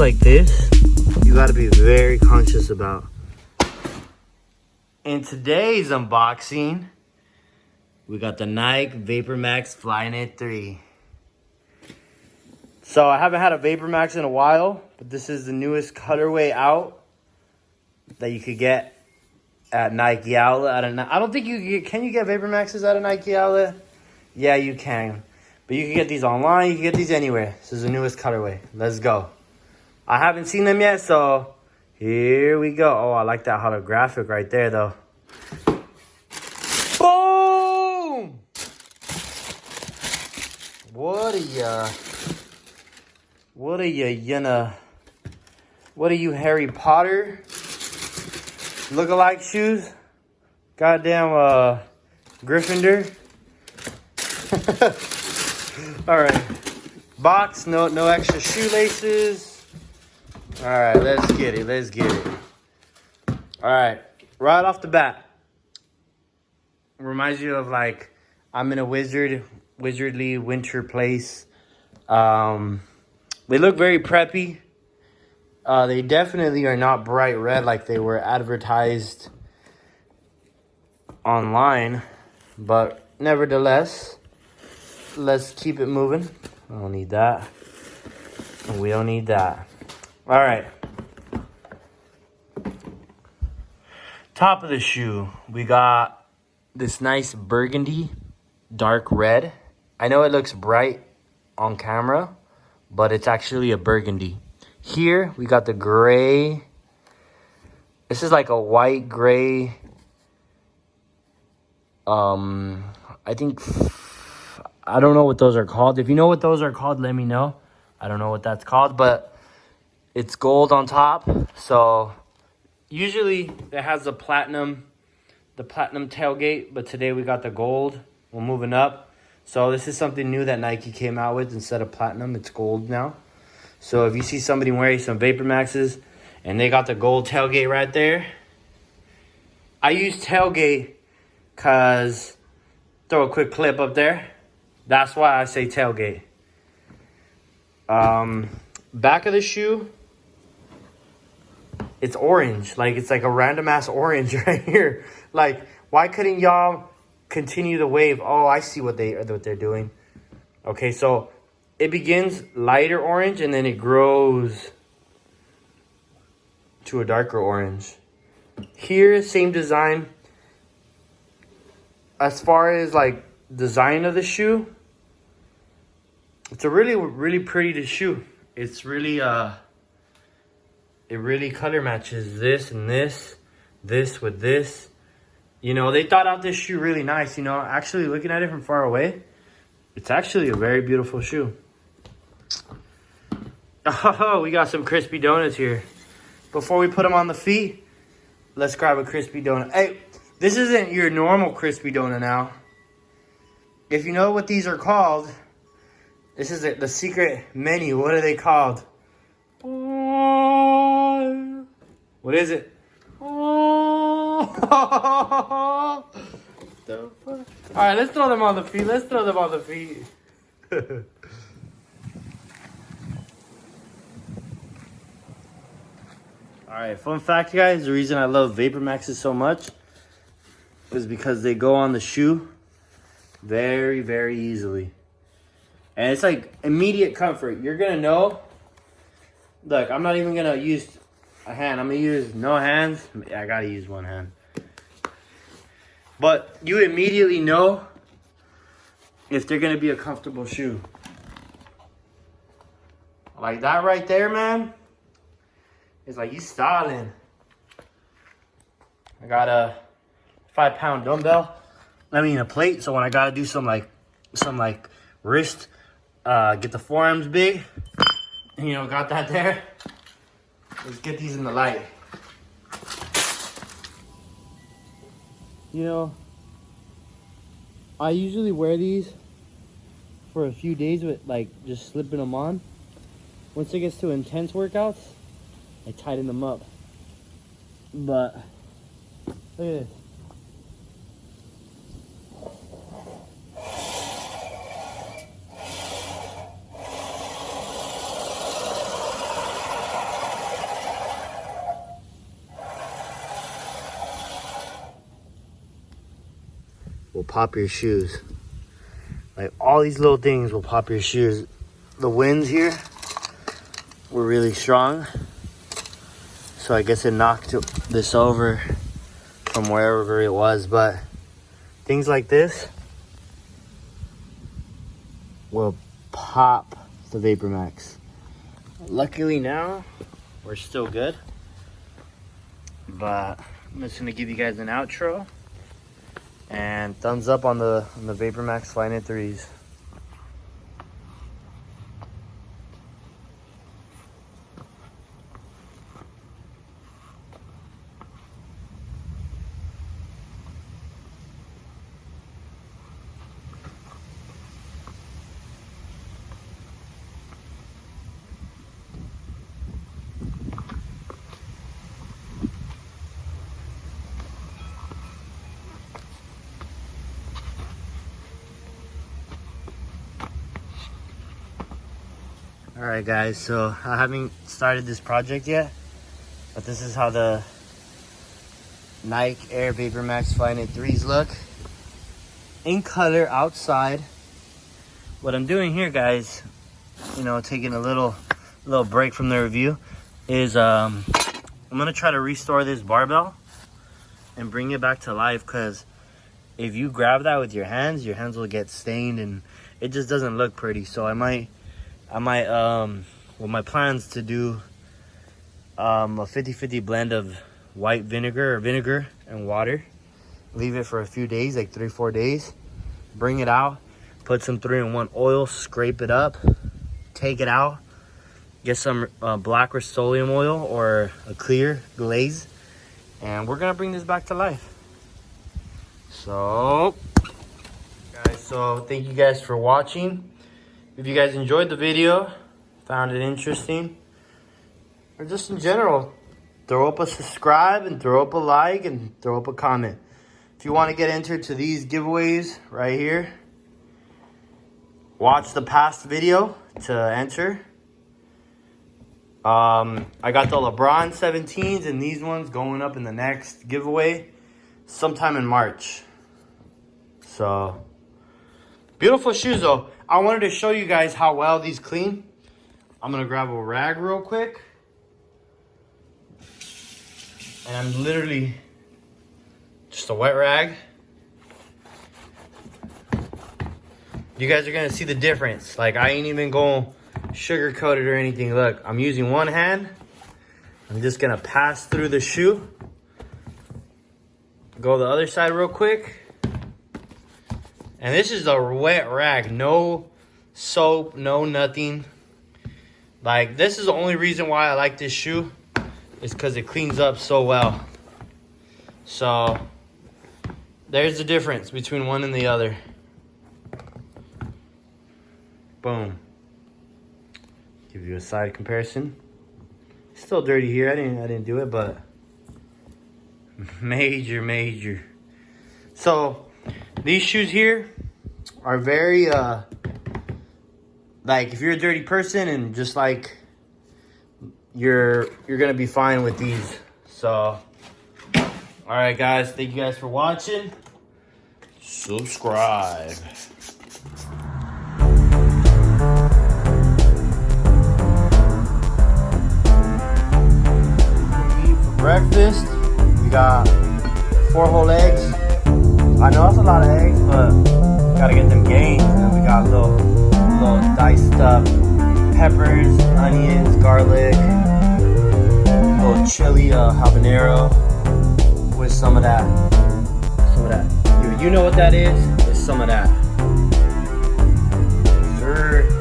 like this, you gotta be very conscious about. In today's unboxing, we got the Nike VaporMax FLYKNIT 3. So I haven't had a VaporMax in a while, but this is the newest colorway out that you could get at Nike outlet. I don't think can you get VaporMaxes at a Nike outlet? Yeah, you can. But you can get these online, you can get these anywhere. This is the newest colorway. Let's go. I haven't seen them yet, so here we go. Oh, I like that holographic right there, though. Boom! What are you, Harry Potter? Look-alike shoes? Goddamn, Gryffindor? Alright. Box, no extra shoelaces. Alright, let's get it. Alright, right off the bat. Reminds you of like, I'm in a wizardly winter place. They look very preppy. They definitely are not bright red like they were advertised online. But nevertheless, let's keep it moving. I don't need that. We don't need that. All right. Top of the shoe, we got this nice burgundy, dark red. I know it looks bright on camera, but it's actually a burgundy. Here, we got the gray. This is like a white gray. I think, I don't know what those are called. If you know what those are called, let me know. I don't know what that's called, but it's gold on top. So usually it has the platinum tailgate, but today we got the gold. We're moving up. So this is something new that Nike came out with. Instead of platinum, it's gold now. So if you see somebody wearing some VaporMaxes and they got the gold tailgate right there, I use tailgate because, throw a quick clip up there. That's why I say tailgate. Back of the shoe, it's orange. Like, it's like a random ass orange right here. Like, why couldn't y'all continue the wave? Oh, I see what they're doing. Okay, so it begins lighter orange and then it grows to a darker orange. Here, same design. As far as like design of the shoe, it's a really pretty shoe. It's really it really color matches this and this with this. You know, they thought out this shoe really nice. You know, actually looking at it from far away, it's actually a very beautiful shoe. Oh, we got some crispy donuts here. Before we put them on the feet, let's grab a crispy donut. Hey, this isn't your normal crispy donut now. If you know what these are called, this is the secret menu. What are they called? What is it? The fuck? All right, let's throw them on the feet. All right, fun fact, guys. The reason I love VaporMaxes so much is because they go on the shoe very easily. And it's like immediate comfort. You're going to know. Look, I'm not even going to use a hand. I'm going to use no hands. I got to use one hand. But you immediately know if they're going to be a comfortable shoe. Like that right there, man. It's like you styling. I got a 5-pound dumbbell. I mean a plate. So when I gotta do some wrist, get the forearms big. You know, got that there. Let's get these in the light. You know, I usually wear these for a few days with like just slipping them on. Once it gets to intense workouts, I tighten them up. But look at this. will pop your shoes. Like all these little things will pop your shoes. The winds here were really strong, so I guess it knocked this over from wherever it was. But things like this will pop the VaporMax. Luckily now we're still good, but I'm just gonna give you guys an outro and thumbs up on the VaporMax FlyKnit 3s. All right guys, so I haven't started this project yet, but this is how the Nike AIR VAPORMAX FLYKNIT 3s look in color outside. What I'm doing here, guys, you know, taking a little break from the review, is I'm gonna try to restore this barbell and bring it back to life, because if you grab that with your hands will get stained and it just doesn't look pretty. So I might well, my plans to do a 50-50 blend of white vinegar and water, leave it for a few days, like 3-4 days, bring it out, put some 3-in-1 oil, scrape it up, take it out, get some black Rust-Oleum oil or a clear glaze, and we're gonna bring this back to life. So guys, so thank you guys for watching. If you guys enjoyed the video, found it interesting, or just in general, throw up a subscribe and throw up a like and throw up a comment. If you want to get entered to these giveaways right here, watch the past video to enter. I got the LeBron 17s and these ones going up in the next giveaway sometime in March. So beautiful shoes though. I wanted to show you guys how well these clean. I'm gonna grab a rag real quick. And I'm literally just a wet rag. You guys are gonna see the difference. Like, I ain't even going sugar coated or anything. Look, I'm using one hand. I'm just gonna pass through the shoe. Go the other side real quick. And this is a wet rag, no soap, no nothing. Like, this is the only reason why I like this shoe, is because it cleans up so well. So there's the difference between one and the other. Boom. Give you a side comparison. Still dirty here. I didn't do it, but major. So these shoes here are very like, if you're a dirty person and just like, you're gonna be fine with these. So all right guys, thank you guys for watching. Subscribe. For breakfast, we got 4 whole eggs. I know that's a lot of eggs, but gotta get them gained. And we got little diced up peppers, onions, garlic, little chili, habanero, with some of that. You know what that is? It's some of that. Sure.